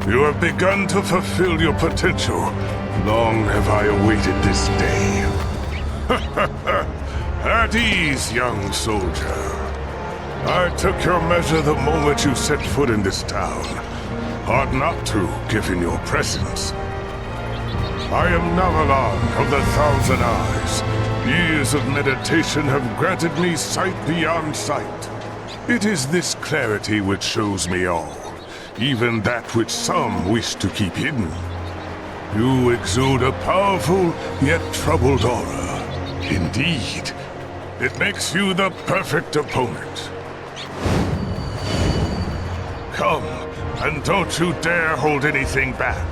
You have begun to fulfill your potential. Long have I awaited this day. At ease, young soldier. I took your measure the moment you set foot in this town. Hard not to, given your presence. I am Navalan of the Thousand Eyes. Years of meditation have granted me sight beyond sight. It is this clarity which shows me all, even that which some wish to keep hidden. You exude a powerful, yet troubled aura. Indeed, it makes you the perfect opponent. Come, and don't you dare hold anything back.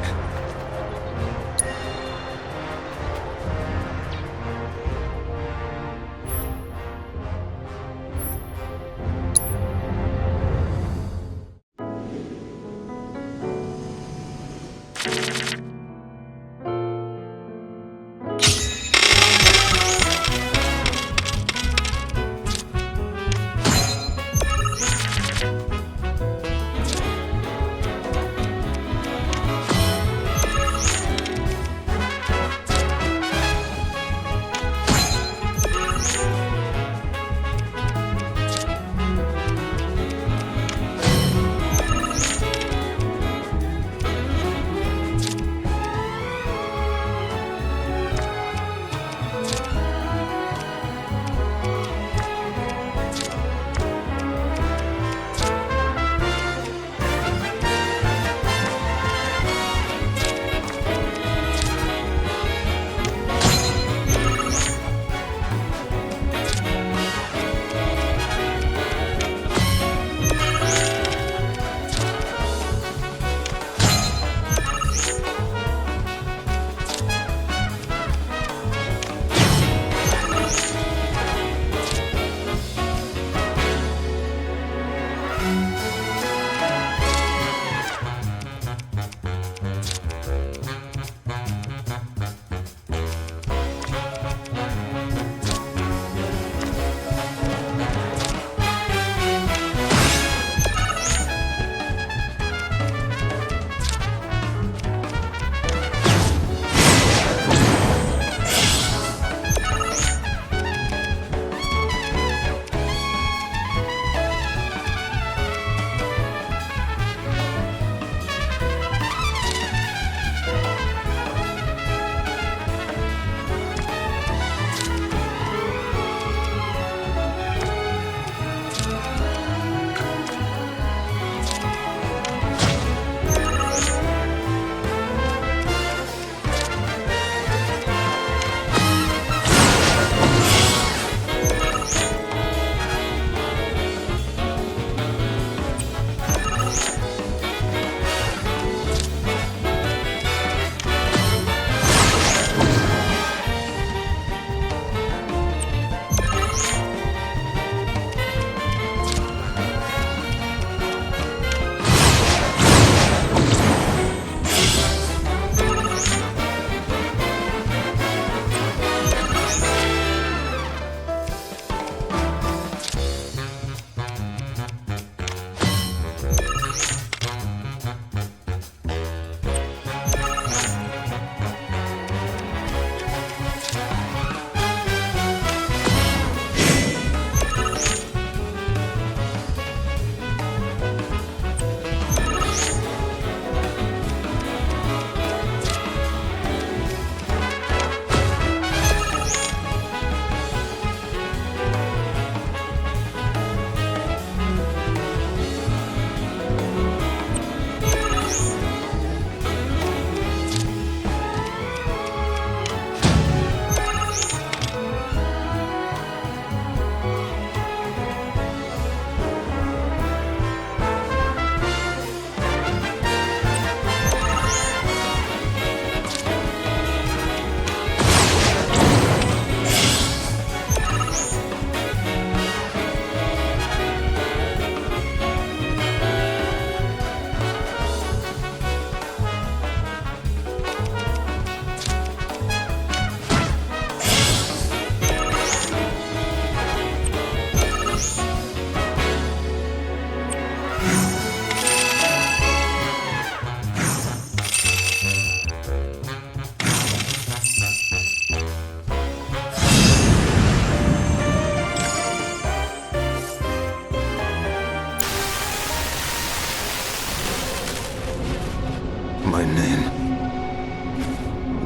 My name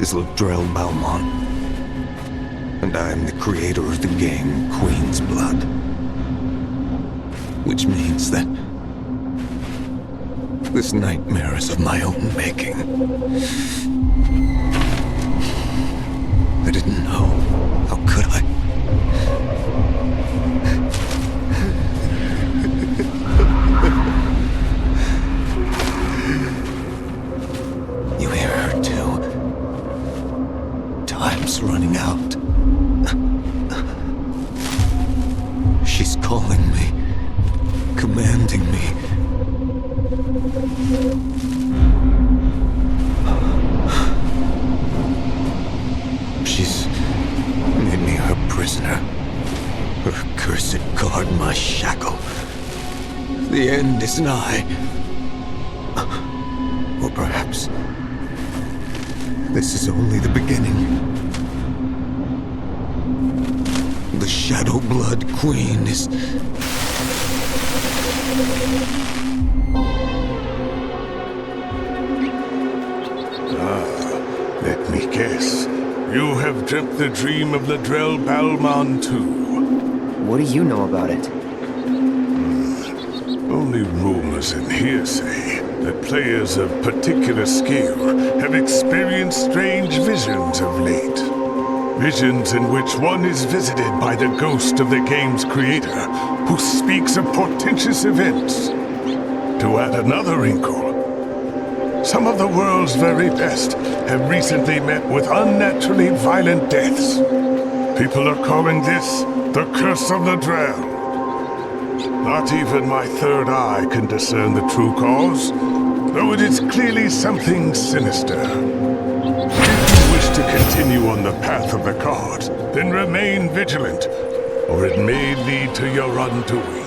is Ladrell Balmont, and I am the creator of the game Queen's Blood. Which means that this nightmare is of my own making. I didn't know. How could I? You hear her too? Time's running out. She's calling me, commanding me. She's made me her prisoner. Her cursed guard my shackle. The end is nigh. Or perhaps this is only the beginning. The Shadow Blood Queen is... Let me guess. You have dreamt the dream of Ladrell Balmont too. What do you know about it? Only rumors and hearsay that players of particular skill have experienced strange visions of late. Visions in which one is visited by the ghost of the game's creator, who speaks of portentous events. To add another wrinkle, some of the world's very best have recently met with unnaturally violent deaths. People are calling this the Curse of Ladrell. Not even my third eye can discern the true cause, though it is clearly something sinister. If you wish to continue on the path of the cards, then remain vigilant, or it may lead to your undoing.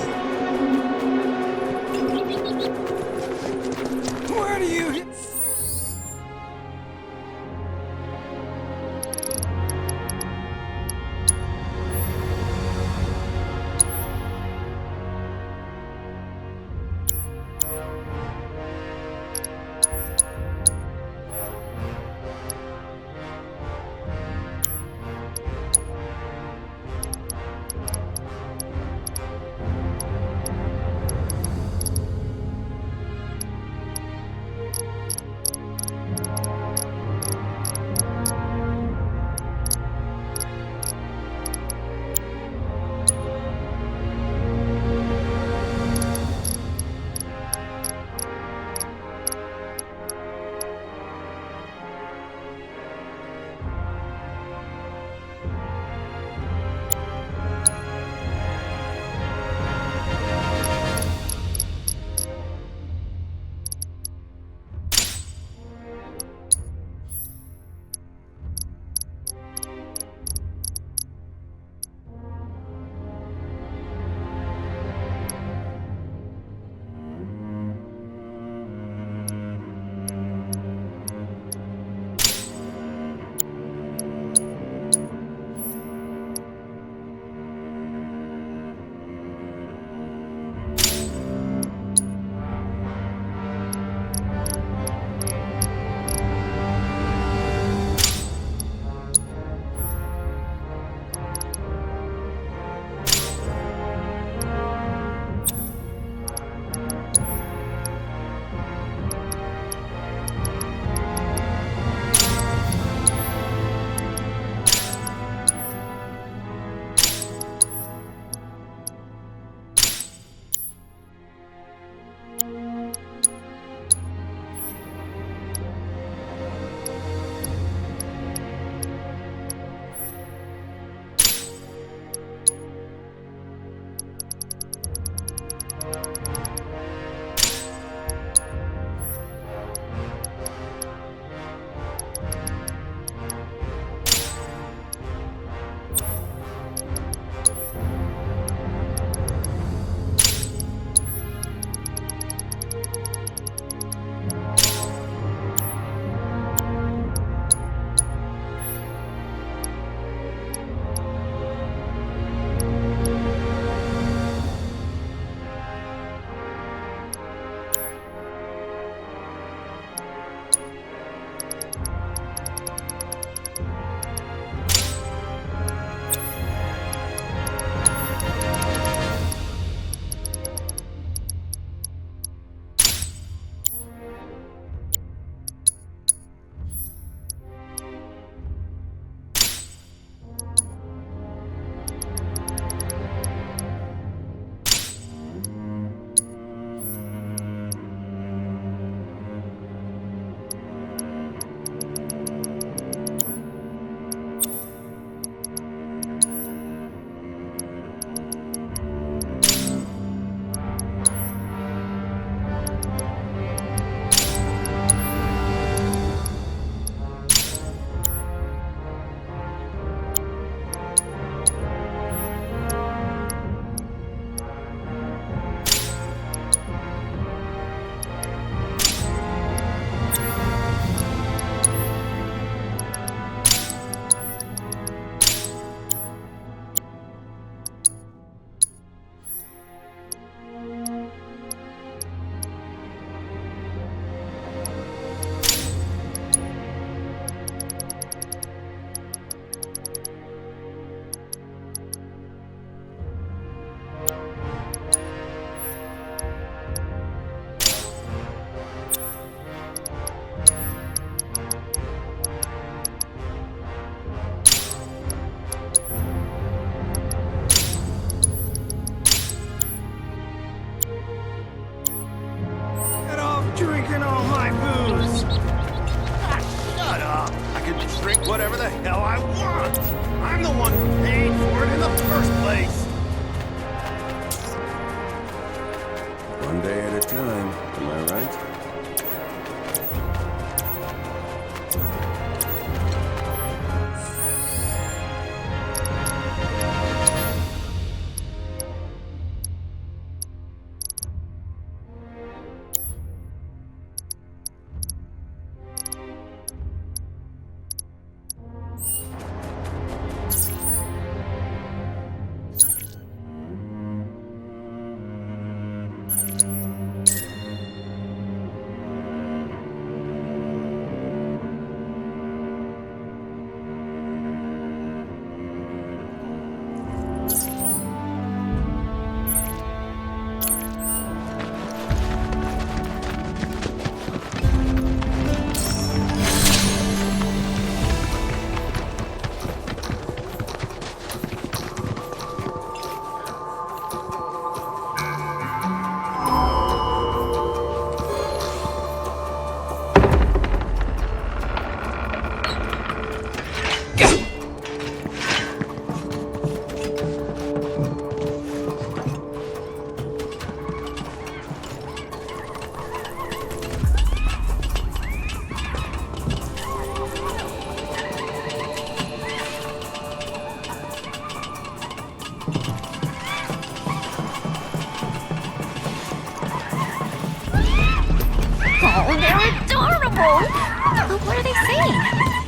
But what are they saying?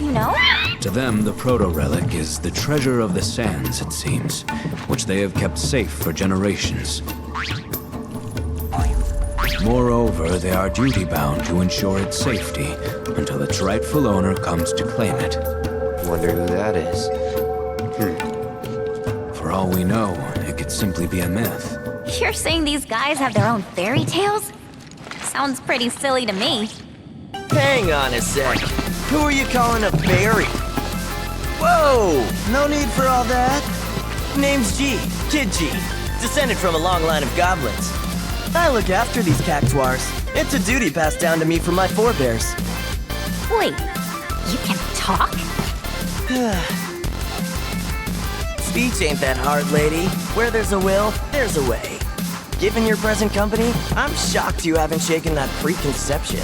You know? To them, the proto-relic is the treasure of the sands, it seems, which they have kept safe for generations. Moreover, they are duty-bound to ensure its safety until its rightful owner comes to claim it. Wonder who that is. For all we know, it could simply be a myth. You're saying these guys have their own fairy tales? Sounds pretty silly to me. Hang on a sec. Who are you calling a fairy? Whoa! No need for all that. Name's G, Kid G. Descended from a long line of goblins. I look after these cactuars. It's a duty passed down to me from my forebears. Wait, you can talk? Speech ain't that hard, lady. Where there's a will, there's a way. Given your present company, I'm shocked you haven't shaken that preconception.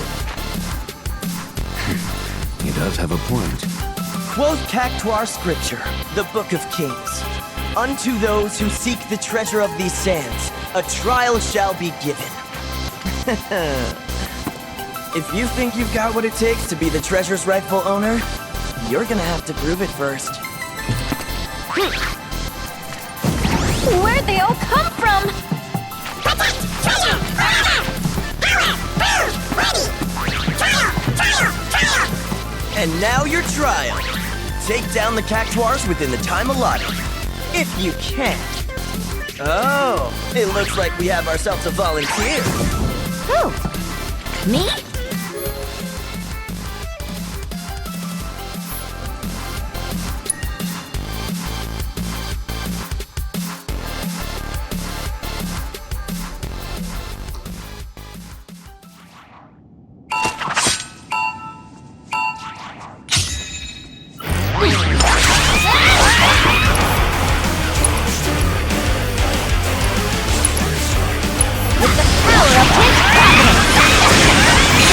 He does have a point. Quote Cactuar scripture, the Book of Kings. Unto those who seek the treasure of these sands, a trial shall be given. If you think you've got what it takes to be the treasure's rightful owner, you're gonna have to prove it first. Where'd they all come from? And now your trial. Take down the cactuars within the time allotted. If you can. Oh, it looks like we have ourselves a volunteer. Who? Me? With the power of his providence!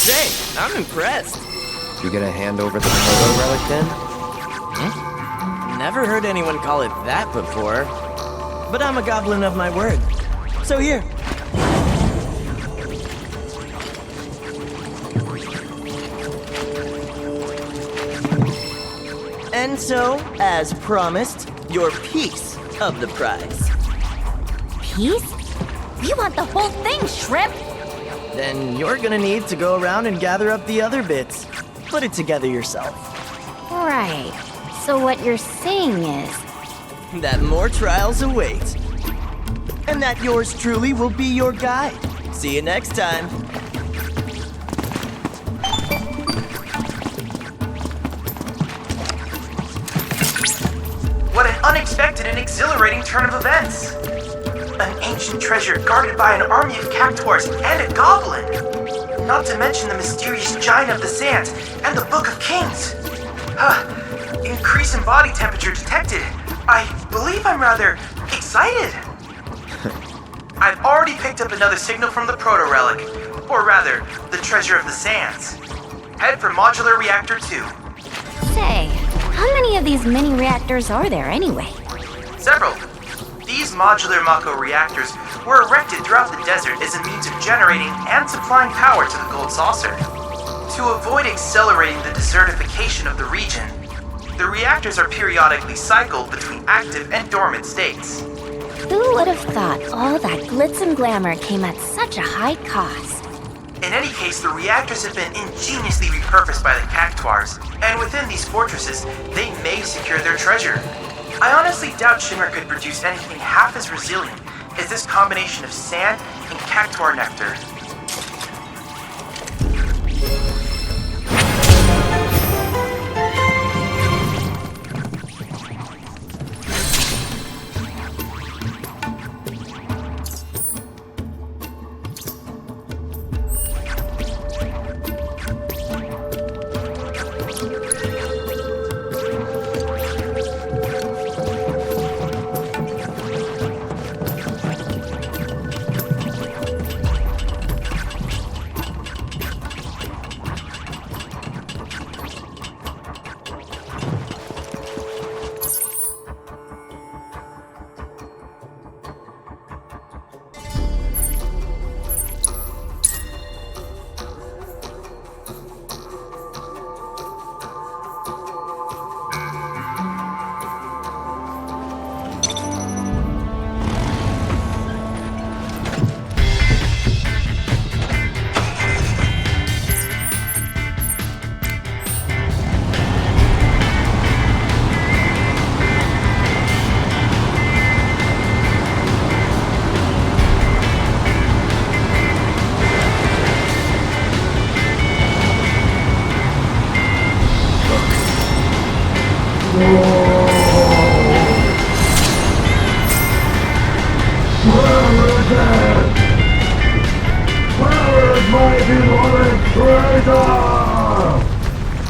say, I'm impressed. You gonna hand over the proto-relic then? Never heard anyone call it that before. But I'm a goblin of my word. So here. And so, as promised, your piece of the prize. Peace? We want the whole thing, Shrimp! Then you're gonna need to go around and gather up the other bits. Put it together yourself. Right. So what you're saying is... That more trials await. And that yours truly will be your guide. See you next time. What an unexpected and exhilarating turn of events! An ancient treasure guarded by an army of cactuars and a goblin! Not to mention the mysterious giant of the sands and the Book of Kings! Increase in body temperature detected. I believe I'm rather excited. I've already picked up another signal from the proto-relic, or rather, the treasure of the sands. Head for modular reactor 2. Say, how many of these mini reactors are there anyway? Several. These modular mako reactors were erected throughout the desert as a means of generating and supplying power to the gold saucer. To avoid accelerating the desertification of the region, the reactors are periodically cycled between active and dormant states. Who would have thought all that glitz and glamour came at such a high cost? In any case, the reactors have been ingeniously repurposed by the cactuars, and within these fortresses, they may secure their treasure. I honestly doubt Shinra could produce anything half as resilient as this combination of sand and cactuar nectar.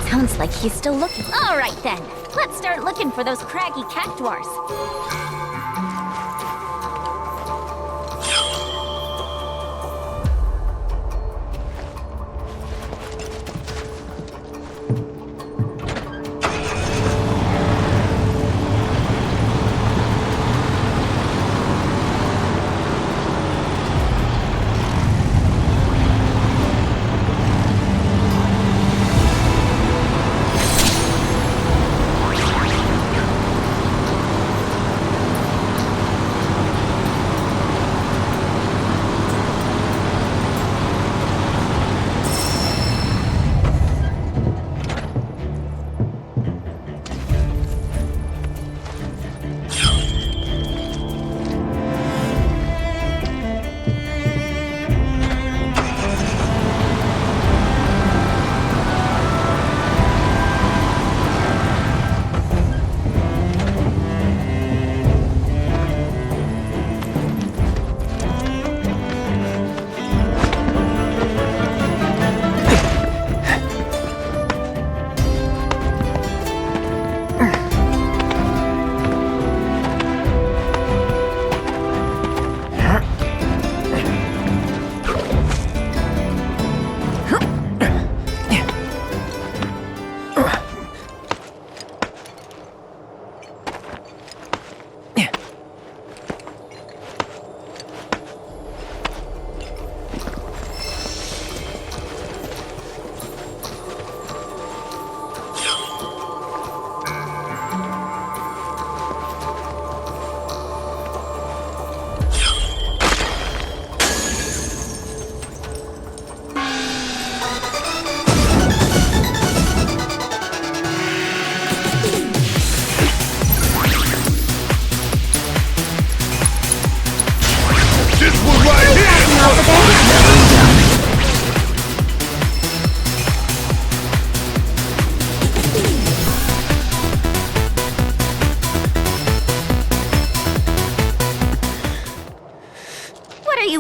Sounds like he's still looking. All right then, let's start looking for those craggy cactuars.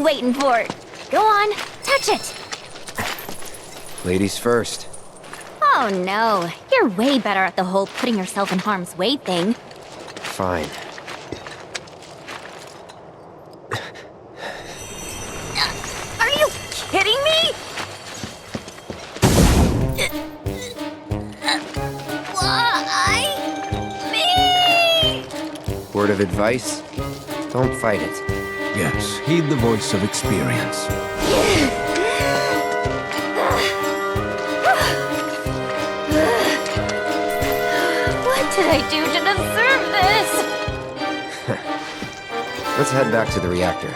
you waiting for? Go on, touch it. Ladies first. Oh no, you're way better at the whole putting yourself in harm's way thing. Fine. Are you kidding me? Why me? Word of advice? Don't fight it. Yes, heed the voice of experience. What did I do to deserve this? Let's head back to the reactor.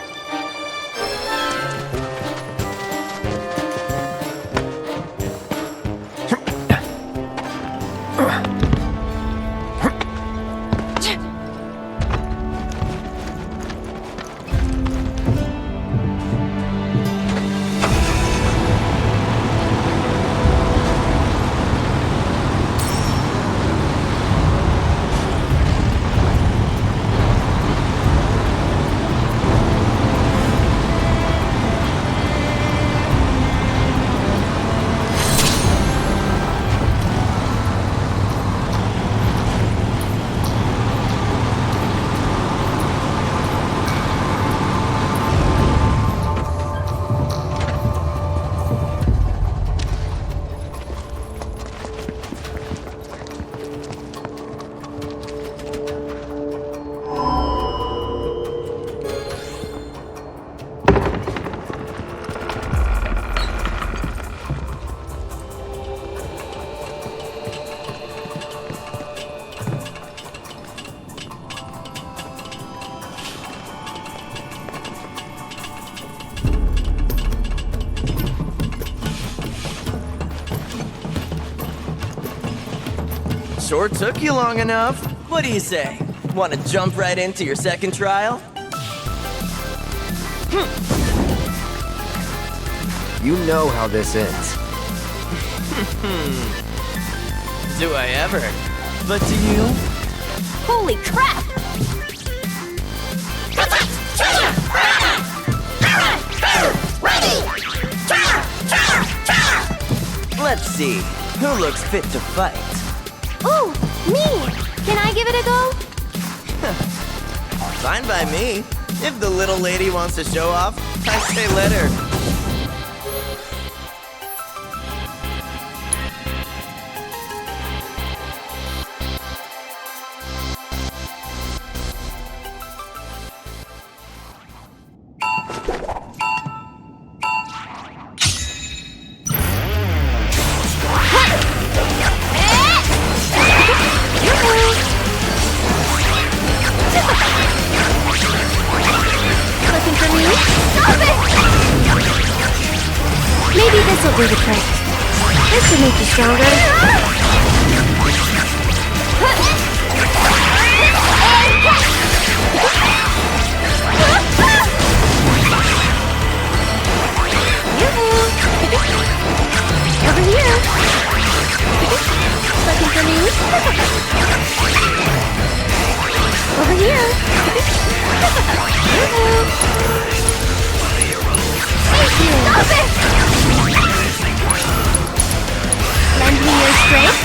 Sure took you long enough. What do you say? Want to jump right into your second trial? You know how this ends. Do I ever? But do you? Holy crap! Let's see. Who looks fit to fight? Ooh, me! Can I give it a go? Fine by me. If the little lady wants to show off, I say let her. Looking for me? Stop it! Maybe this'll do the trick. This should make you stronger. Over here. Looking for me? Over here. Thank you. Stop it! Lend me your strength.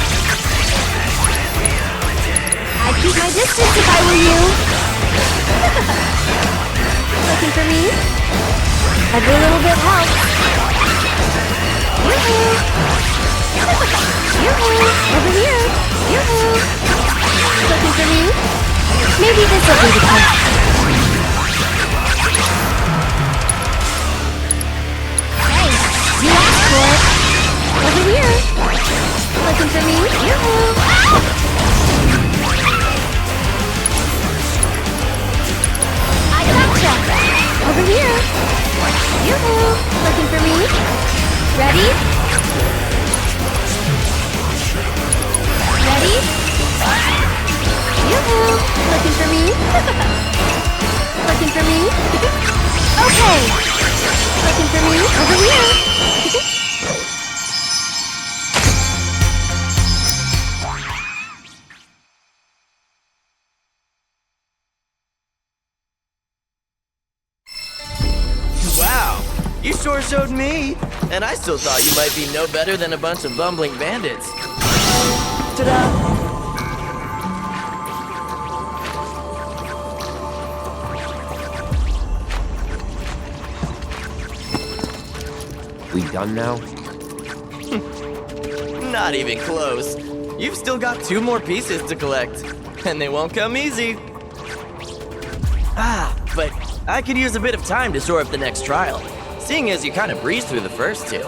I'd keep my distance if I were you. Looking for me? Every little bit helps. Yoo-hoo! Yoo-hoo! Over here! Yoo-hoo! Looking for me? Maybe this will be the trick. Hey, you asked for it. Over here. Looking for me? Yoo-hoo! I gotcha! Over here. Yoo-hoo! Looking for me? Ready? Ready? Yoo-hoo! Looking for me? Looking for me? Okay! Looking for me? Over here! You sure showed me. And I still thought you might be no better than a bunch of bumbling bandits. Ta-da! We done now? Not even close. You've still got 2 more pieces to collect. And they won't come easy. But I could use a bit of time to shore up the next trial, seeing as you kind of breezed through the first 2.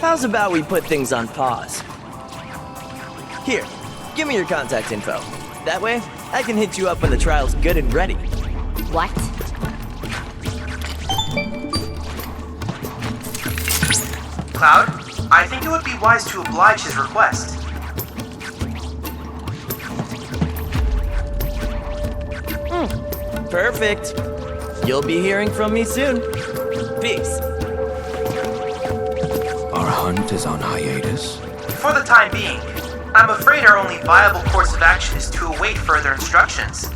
How's about we put things on pause? Here, give me your contact info. That way, I can hit you up when the trial's good and ready. What? Cloud, I think it would be wise to oblige his request. Perfect. You'll be hearing from me soon. Peace. Our hunt is on hiatus. For the time being, I'm afraid our only viable course of action is to await further instructions.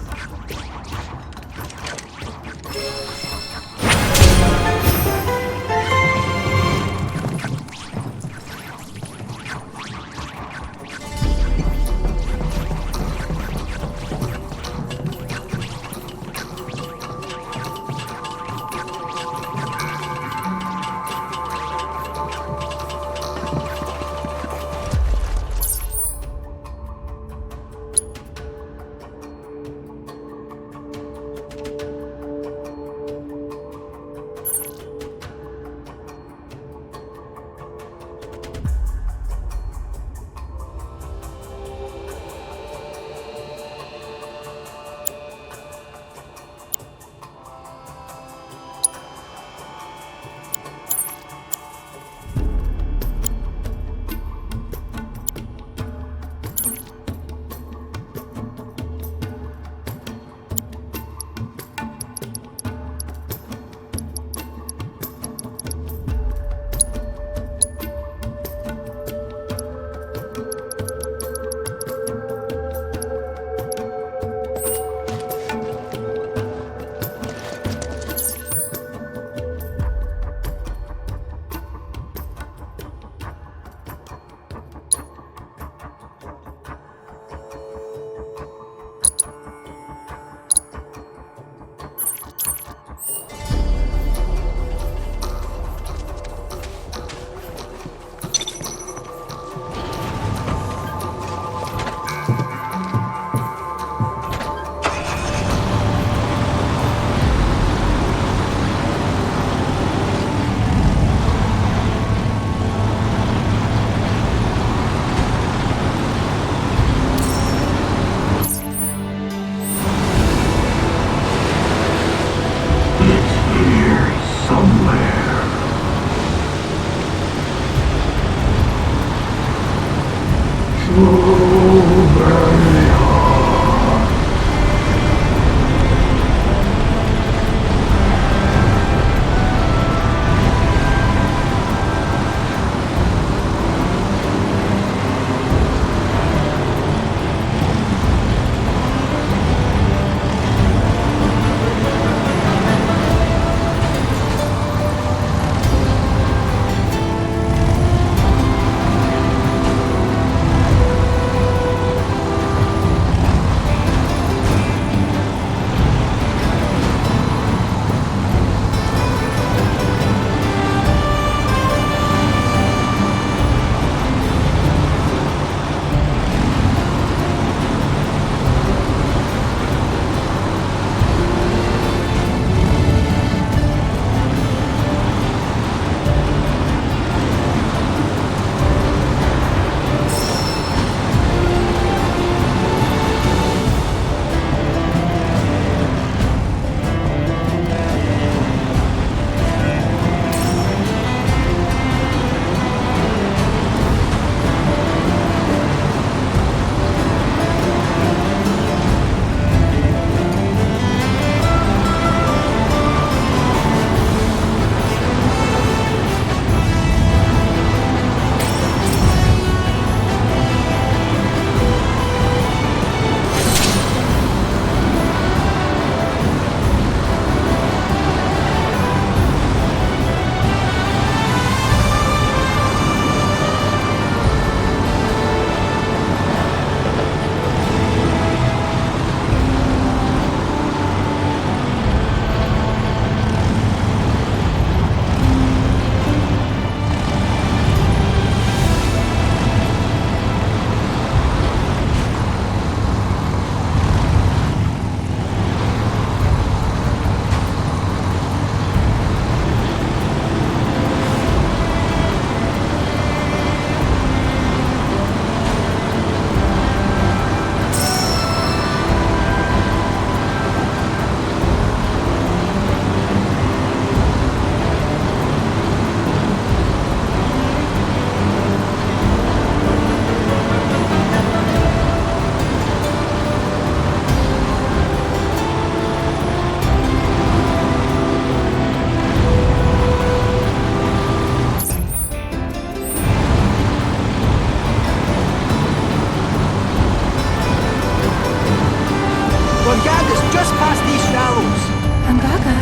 past these shallows. Angaka.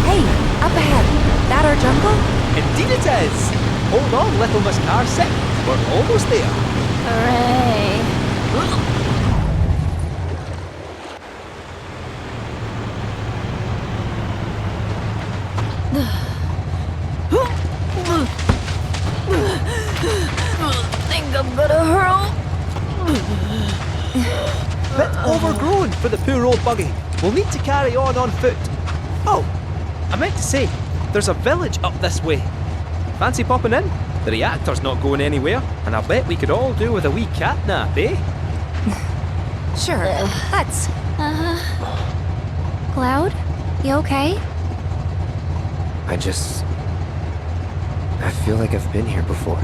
Hey, up ahead. That our jungle? Indeed it is. Hold on, little Miss Carsick. We're almost there. Hooray. Think I'm gonna hurl. Bit overgrown for the poor old buggy. We'll need to carry on foot. Oh, I meant to say, there's a village up this way. Fancy popping in? The reactor's not going anywhere, and I bet we could all do with a wee cat nap, eh? Sure, let's. Cloud? You okay? I feel like I've been here before.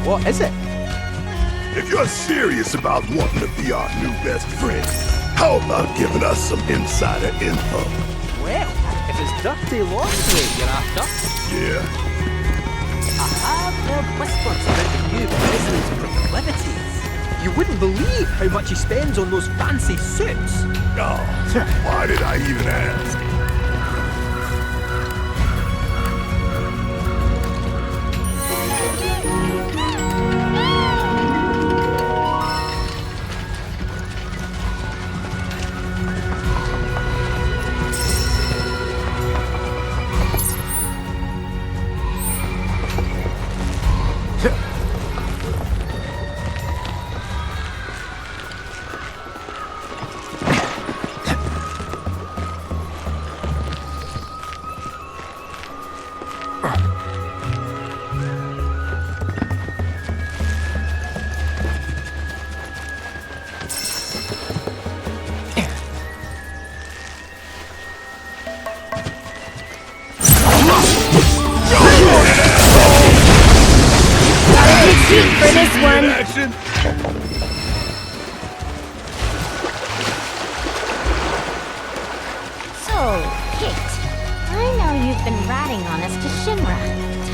What is it? If you're serious about wanting to be our new best friend, how about giving us some insider info? Well, if it's dirty laundry you're after. Yeah. I have heard whispers about the new president's proclivities. You wouldn't believe how much he spends on those fancy suits. Oh, why did I even ask? So, Kate, I know you've been ratting on us to Shinra,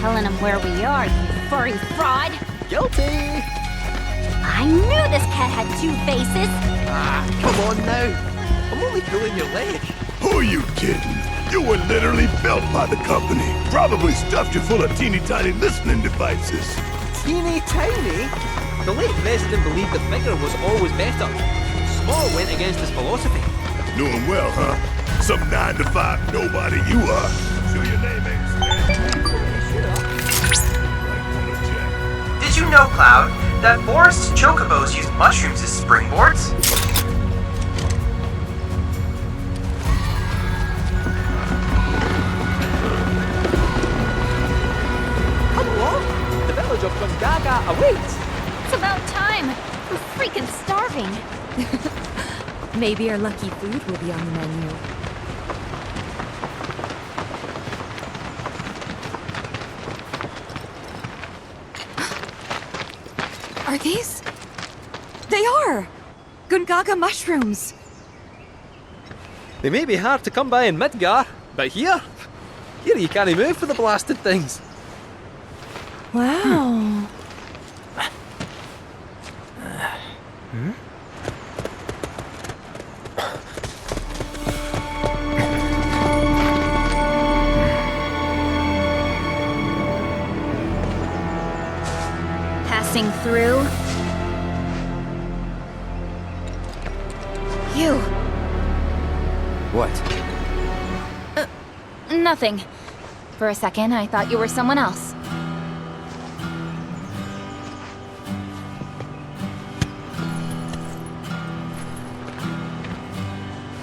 telling them where we are, you furry fraud. Guilty! I knew this cat had two faces. Ah, come on now. I'm only pulling your leg. Who are you kidding? You were literally built by the company. Probably stuffed you full of teeny tiny listening devices. Teeny tiny? The late president believed that bigger was always better. Small went against his philosophy. Knew him well, huh? Some 9-to-5 nobody you are. Sure your name ain't Did you know, Cloud, that forest chocobos use mushrooms as springboards? Come along. The village of Gongaga awaits. It's about time. We're freaking starving. Maybe our lucky food will be on the menu. Are these? They are! Gungaga mushrooms! They may be hard to come by in Midgar, but here you can't move for the blasted things. Wow. Passing through. You. What? Nothing. For a second, I thought you were someone else.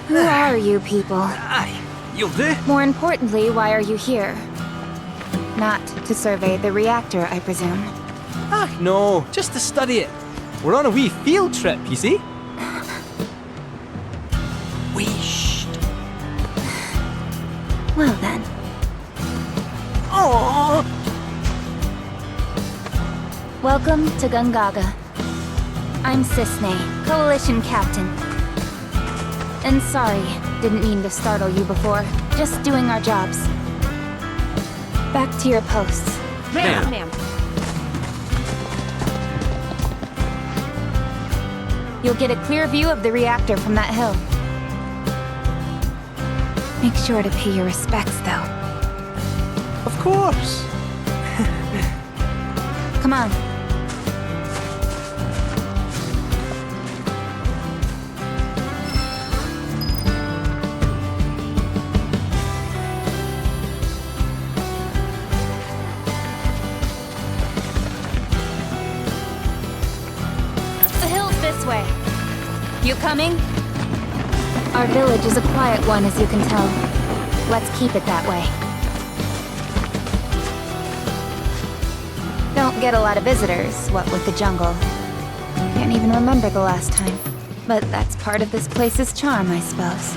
Who are you people? Aye, you'll do. More importantly, why are you here? Not to survey the reactor, I presume. Ah, no, just to study it. We're on a wee field trip, you see? Well then. Oh! Welcome to Gungaga. I'm Cisne, Coalition Captain. And sorry, didn't mean to startle you before. Just doing our jobs. Back to your posts. Ma'am. You'll get a clear view of the reactor from that hill. Make sure to pay your respects, though. Of course. Come on. The hill's this way. You coming? Our village is a quiet one, as you can tell. Let's keep it that way. Don't get a lot of visitors, what with the jungle. Can't even remember the last time. But that's part of this place's charm, I suppose.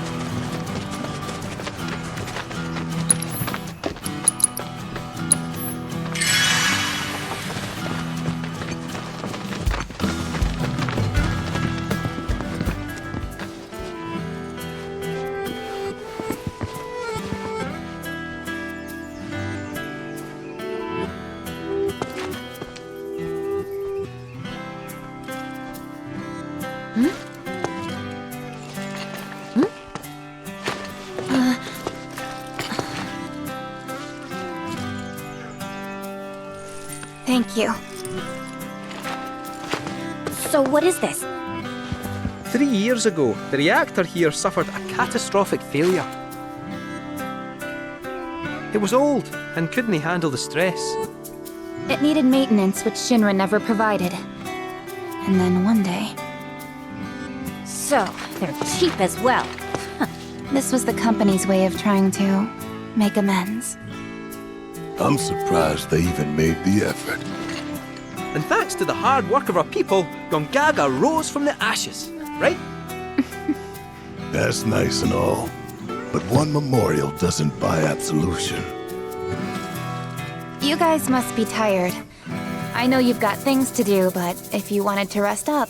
Thank you. So what is this? 3 years ago, the reactor here suffered a catastrophic failure. It was old and couldn't handle the stress. It needed maintenance, which Shinra never provided. And then one day... So, they're cheap as well. This was the company's way of trying to make amends. I'm surprised they even made the effort. And thanks to the hard work of our people, Gongaga rose from the ashes, right? That's nice and all. But one memorial doesn't buy absolution. You guys must be tired. I know you've got things to do, but if you wanted to rest up...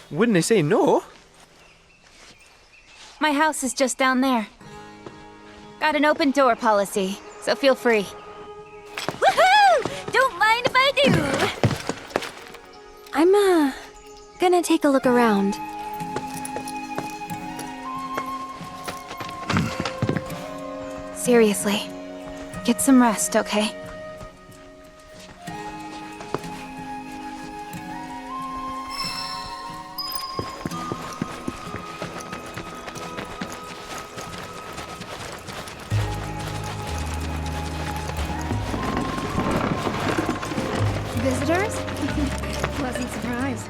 Wouldn't they say no? My house is just down there. Got an open door policy, so feel free. Woohoo! Don't mind if I do! I'm, gonna take a look around. Seriously, get some rest, okay? Visitors? Pleasant surprise.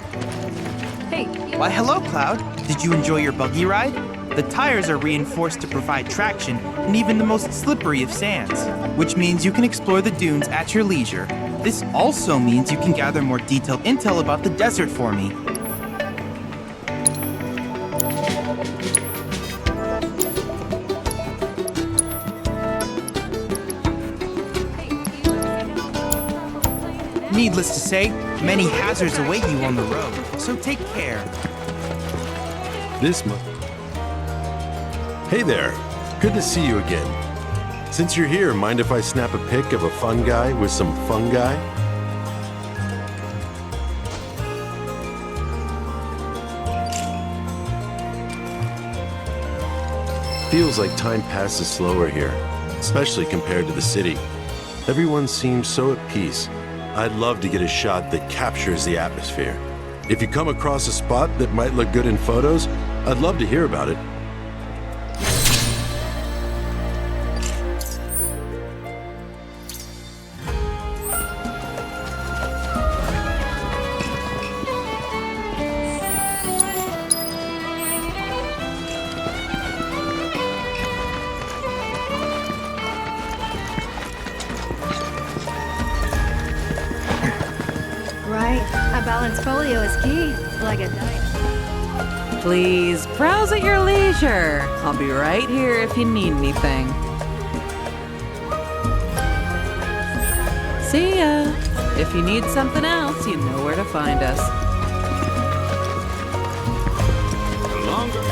Hey, Why, hello, Cloud. Did you enjoy your buggy ride? The tires are reinforced to provide traction in even the most slippery of sands, which means you can explore the dunes at your leisure. This also means you can gather more detailed intel about the desert for me. Needless to say, many hazards await you on the road, so take care. This month. Hey there. Good to see you again. Since you're here, mind if I snap a pic of a fun guy with some fungi? Feels like time passes slower here, especially compared to the city. Everyone seems so at peace. I'd love to get a shot that captures the atmosphere. If you come across a spot that might look good in photos, I'd love to hear about it. right. A balanced folio is key, like a diet. Please browse at your leisure. I'll be right here if you need anything. See ya. If you need something else, you know where to find us.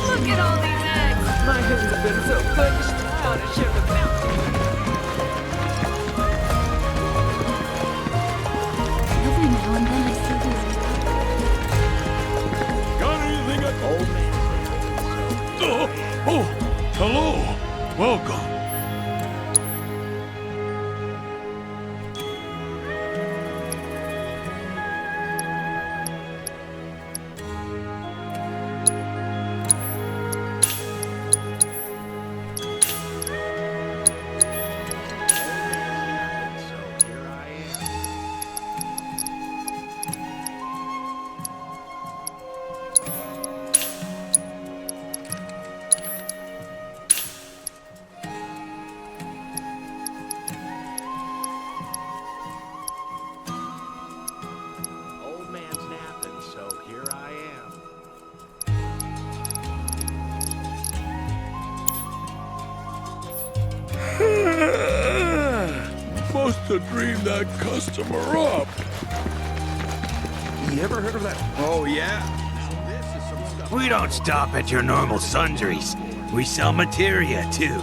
Look at all these eggs! My hens have been so good, just proud to share the bounty. Every now and then I see these. Got anything at old man? Oh, hello. Welcome. Must have dreamed that customer up. You ever heard of that? Oh, yeah. We don't stop at your normal sundries. We sell materia, too.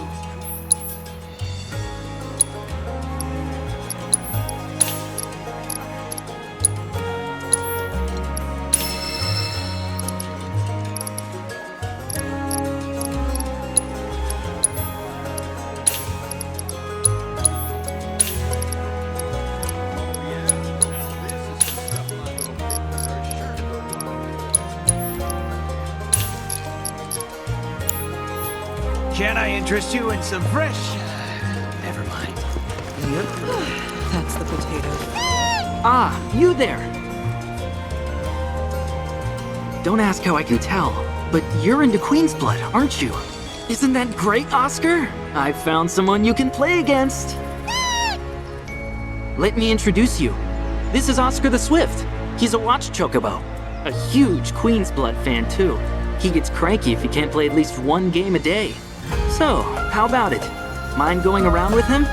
Can I interest you in some fresh? Never mind. Yep. That's the potato. Ah, you there! Don't ask how I can tell, but you're into Queen's Blood, aren't you? Isn't that great, Oscar? I found someone you can play against. Let me introduce you. This is Oscar the Swift. He's a watch chocobo. A huge Queen's Blood fan, too. He gets cranky if he can't play at least one game a day. So, how about it? Mind going around with him?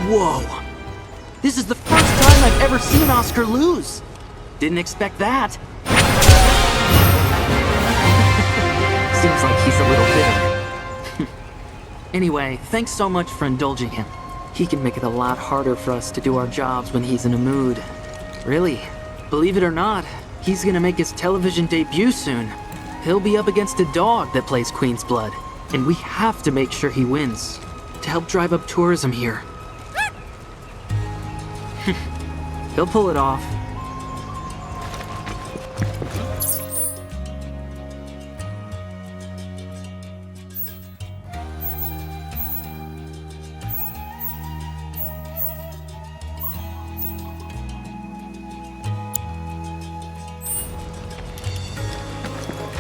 Whoa! This is the first time I've ever seen Oscar lose. Didn't expect that. Seems like he's a little bitter. Anyway, thanks so much for indulging him. He can make it a lot harder for us to do our jobs when he's in a mood. Really, believe it or not, he's gonna make his television debut soon. He'll be up against a dog that plays Queen's Blood, and we have to make sure he wins to help drive up tourism here. He'll pull it off.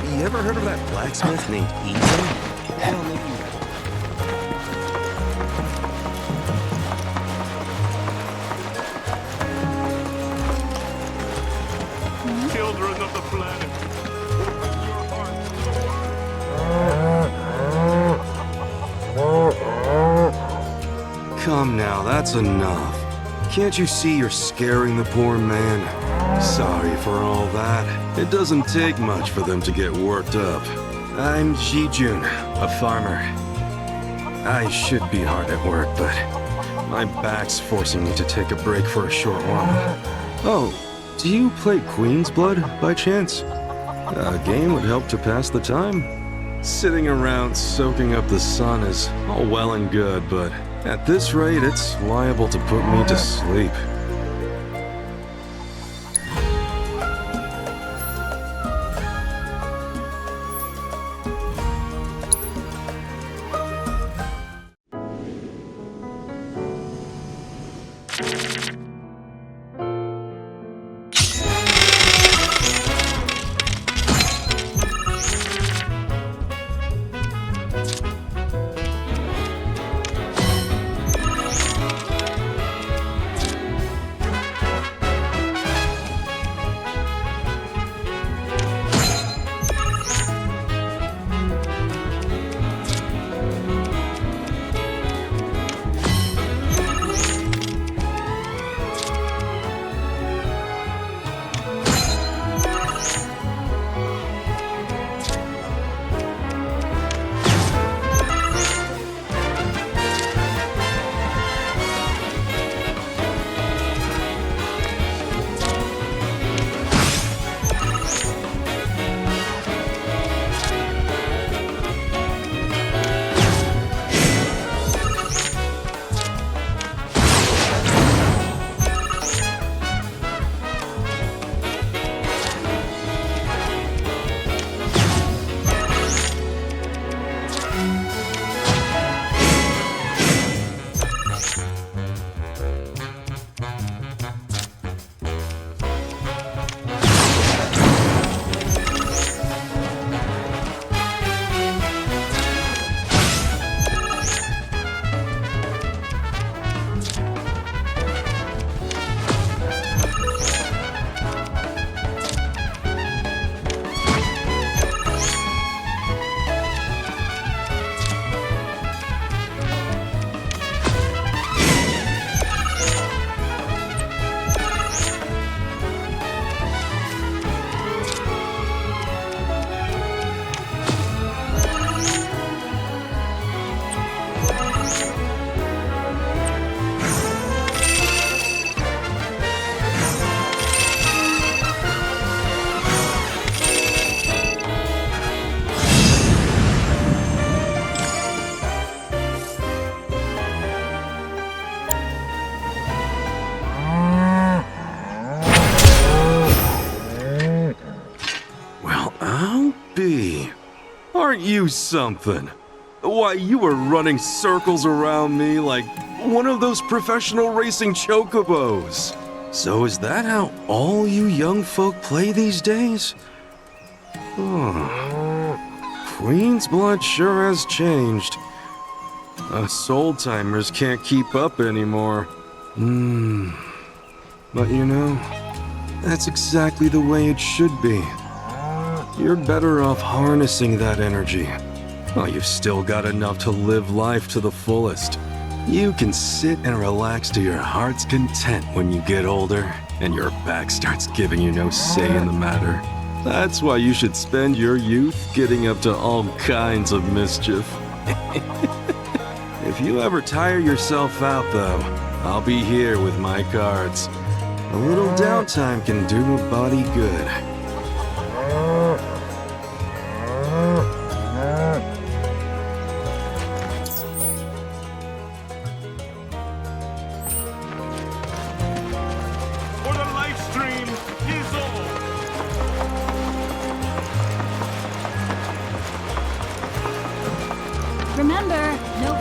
You ever heard of that blacksmith named Ethan? Children of the planet, open your hearts. Come now, that's enough. Can't you see you're scaring the poor man? Sorry for all that. It doesn't take much for them to get worked up. I'm Ji-Jun, a farmer. I should be hard at work, but my back's forcing me to take a break for a short while. Oh, do you play Queen's Blood by chance? A game would help to pass the time. Sitting around soaking up the sun is all well and good, but at this rate, it's liable to put me to sleep. Aren't you something? Why, you were running circles around me like one of those professional racing Chocobos. So is that how all you young folk play these days? Queen's Blood sure has changed. Us old-timers can't keep up anymore. But you know, that's exactly the way it should be. You're better off harnessing that energy. While you've still got enough to live life to the fullest. You can sit and relax to your heart's content when you get older, and your back starts giving you no say in the matter. That's why you should spend your youth getting up to all kinds of mischief. If you ever tire yourself out, though, I'll be here with my cards. A little downtime can do a body good. For the lifestream is all. Remember, no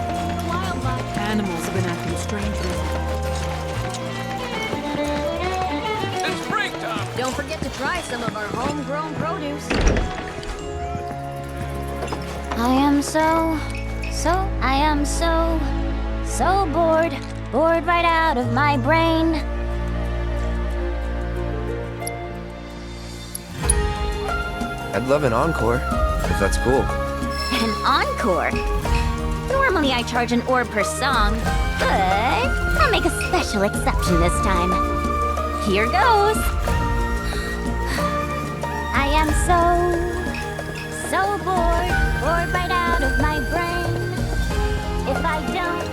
wildlife. Animals have been acting strangely. It's springtime! Don't forget to try some of our homegrown produce. I am so bored. Bored right out of my brain. I'd love an encore, if that's cool. An encore? Normally I charge an orb per song, but I'll make a special exception this time. Here goes. I am so bored right out of my brain. If I don't...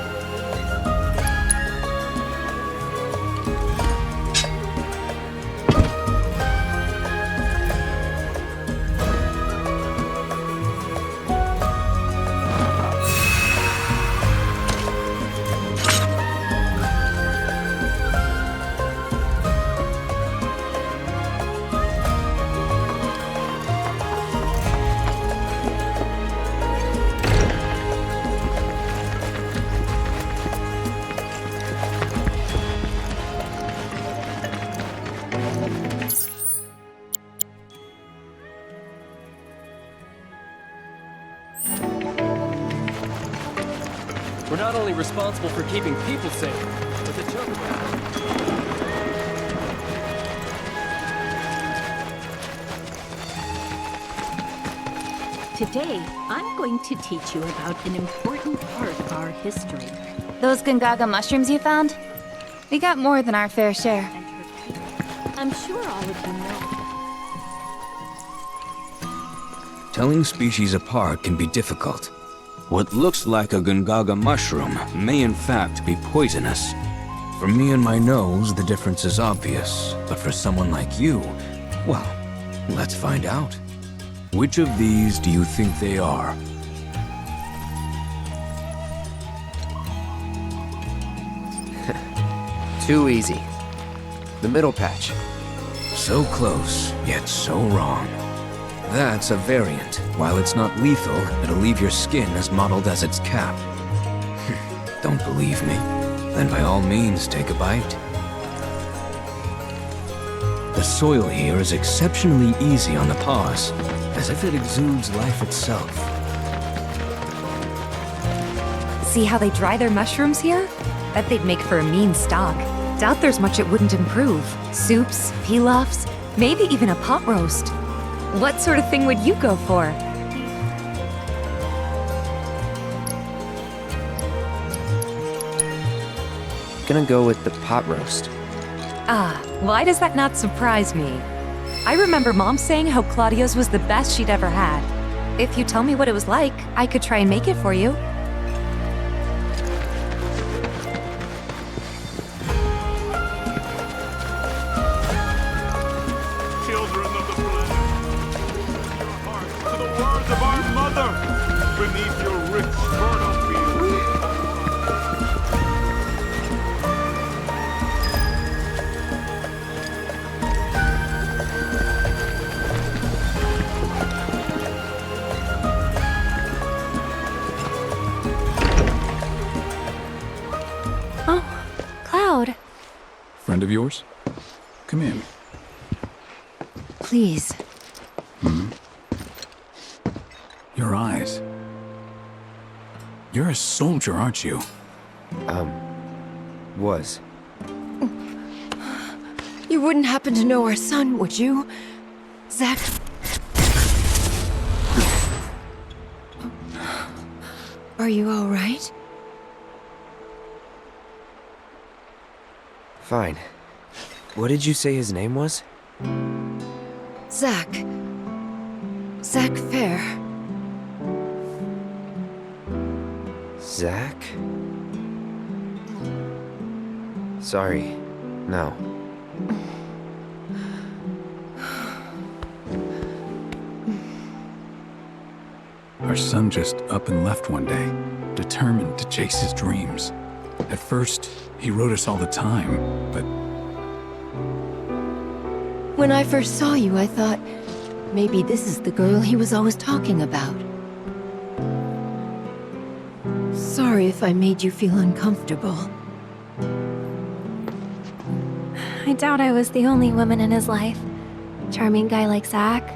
We're not only responsible for keeping people safe, but the Chocobos. Today, I'm going to teach you about an important part of our history. Those Gungaga mushrooms you found? We got more than our fair share. I'm sure all of you know. Telling species apart can be difficult. What looks like a Gungaga mushroom may in fact be poisonous. For me and my nose, the difference is obvious. But for someone like you, well, let's find out. Which of these do you think they are? Too easy. The middle patch. So close, yet so wrong. That's a variant. While it's not lethal, it'll leave your skin as mottled as its cap. Don't believe me? Then by all means, take a bite. The soil here is exceptionally easy on the paws, as if it exudes life itself. See how they dry their mushrooms here? Bet they'd make for a mean stock. Doubt there's much it wouldn't improve. Soups, pilafs, maybe even a pot roast. What sort of thing would you go for? Gonna go with the pot roast. Ah, why does that not surprise me? I remember Mom saying how Claudio's was the best she'd ever had. If you tell me what it was like, I could try and make it for you. Children of the planet, your hearts to the words of our mother beneath your rich fertile fields. Oh, Cloud. Friend of yours? Come in. Please. Your eyes. You're a soldier, aren't you? Was. You wouldn't happen to know our son, would you? Zack... Are you all right? Fine. What did you say his name was? Zack. Zack Fair. Zack? Sorry. No. Our son just up and left one day, determined to chase his dreams. At first, he wrote us all the time, but When I first saw you, I thought, maybe this is the girl he was always talking about. Sorry if I made you feel uncomfortable. I doubt I was the only woman in his life. Charming guy like Zack.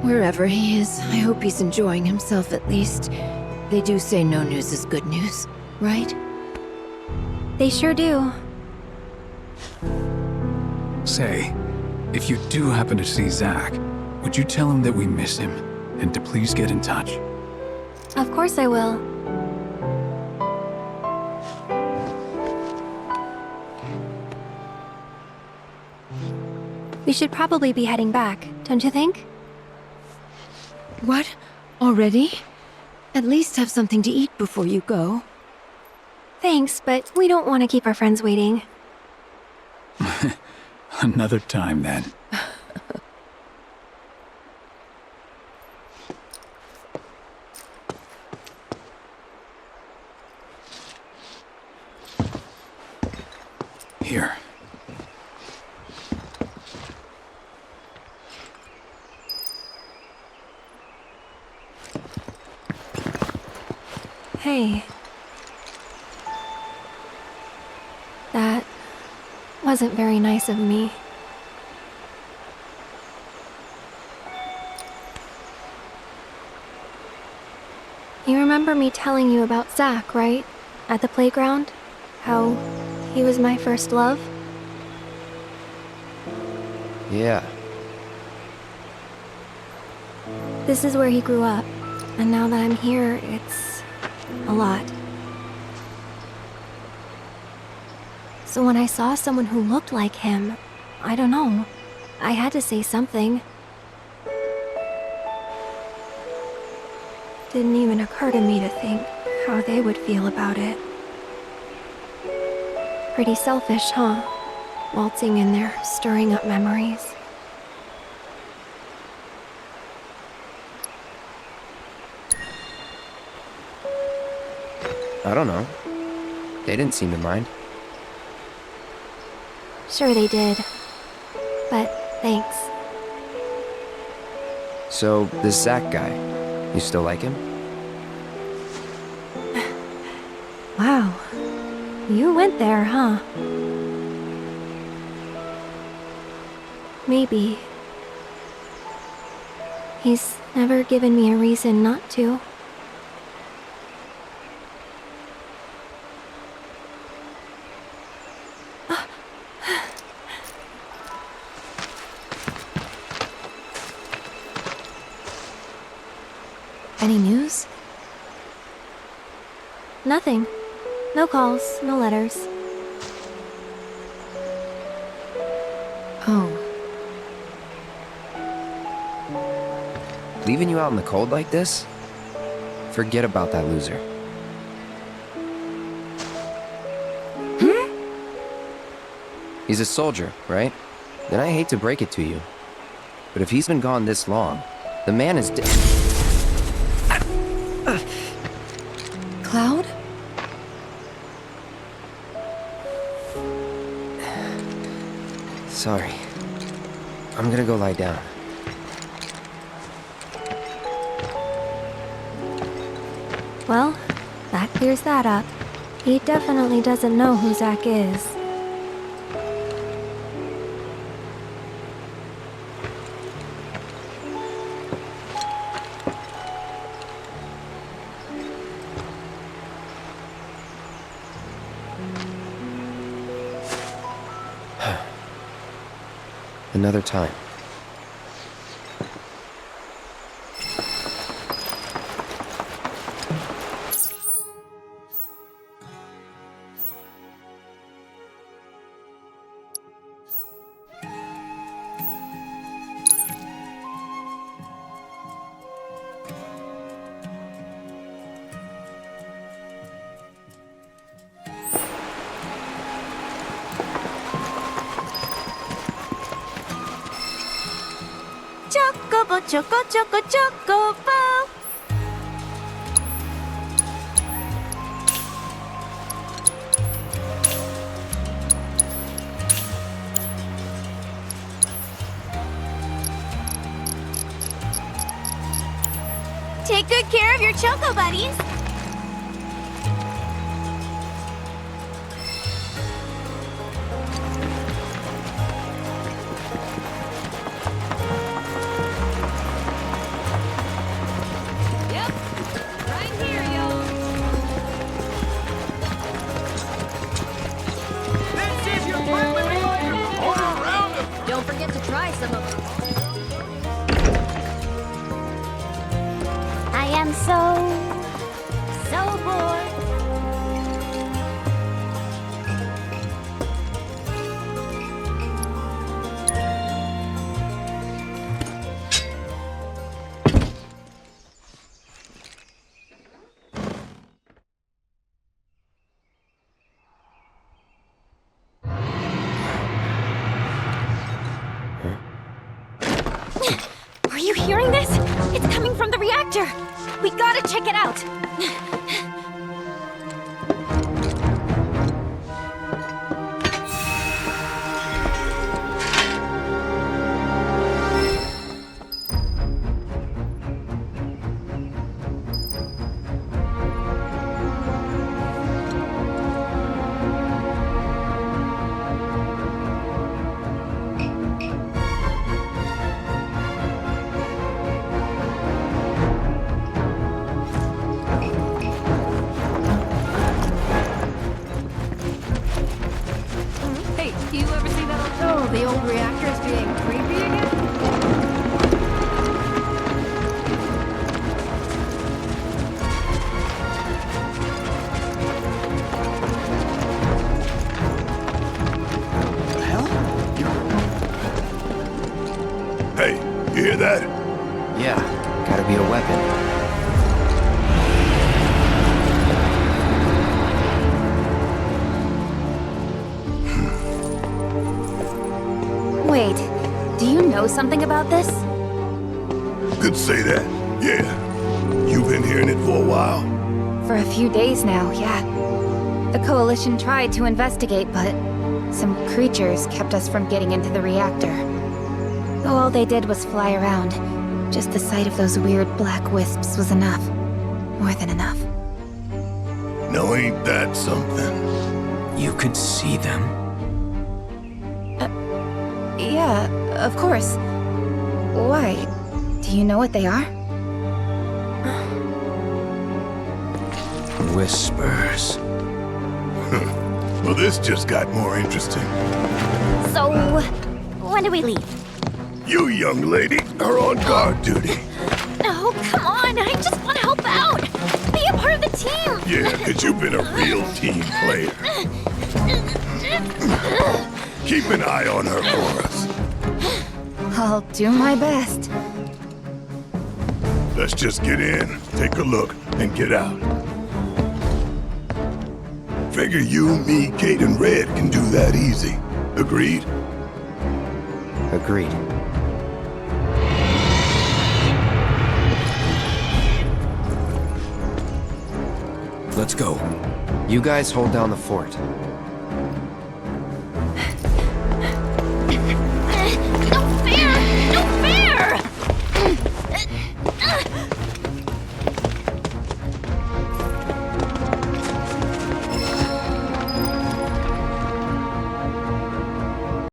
Wherever he is, I hope he's enjoying himself at least. They do say no news is good news, right? They sure do. say, if you do happen to see Zack, would you tell him that we miss him and to please get in touch? Of course I will. We should probably be heading back, don't you think? What? Already? At least have something to eat before you go. Thanks, but we don't want to keep our friends waiting. Another time, then. Here. Hey. That wasn't very nice of me. You remember me telling you about Zack, right? At the playground? How he was my first love? Yeah. This is where he grew up, and now that I'm here, it's a lot. So when I saw someone who looked like him, I don't know, I had to say something. Didn't even occur to me to think how they would feel about it. Pretty selfish, huh? Waltzing in there, stirring up memories. I don't know. They didn't seem to mind. Sure they did. But thanks. So, this Zack guy, you still like him? Wow. You went there, huh? Maybe. He's never given me a reason not to. Any news? Nothing. No calls, no letters. Oh. Leaving you out in the cold like this? Forget about that loser. He's a soldier, right? Then I hate to break it to you. But if he's been gone this long, the man is dead. Cloud? Sorry. I'm gonna go lie down. Well, that clears that up. He definitely doesn't know who Zack is. Another time. Choco, choco, chocobo. Take good care of your Choco buddies. Yep, right here, y'all. This is your friendly reminder. Order around them. Don't forget to try some of them. I am so bored. Are you hearing this? It's coming from the reactor. We gotta check it out. Hey, do you ever see that? Oh, the old reactor's being creepy again? Hey, you hear that? Yeah, gotta be a weapon. Wait, do you know something about this? Could say that. Yeah. You've been hearing it for a while? For a few days now, yeah. The Coalition tried to investigate, but some creatures kept us from getting into the reactor. All they did was fly around. Just the sight of those weird black wisps was enough. More than enough. Now ain't that something? You could see them? Yeah, of course. Why? Do you know what they are? Whispers. Well, this just got more interesting. So, when do we leave? You, young lady, are on guard duty. Oh, come on! I just want to help out! Be a part of the team! Yeah, 'cause you've been a real team player. Keep an eye on her for us. I'll do my best. Let's just get in, take a look, and get out. Figure you, me, Kate, and Red can do that easy. Agreed? Agreed. Let's go. You guys hold down the fort.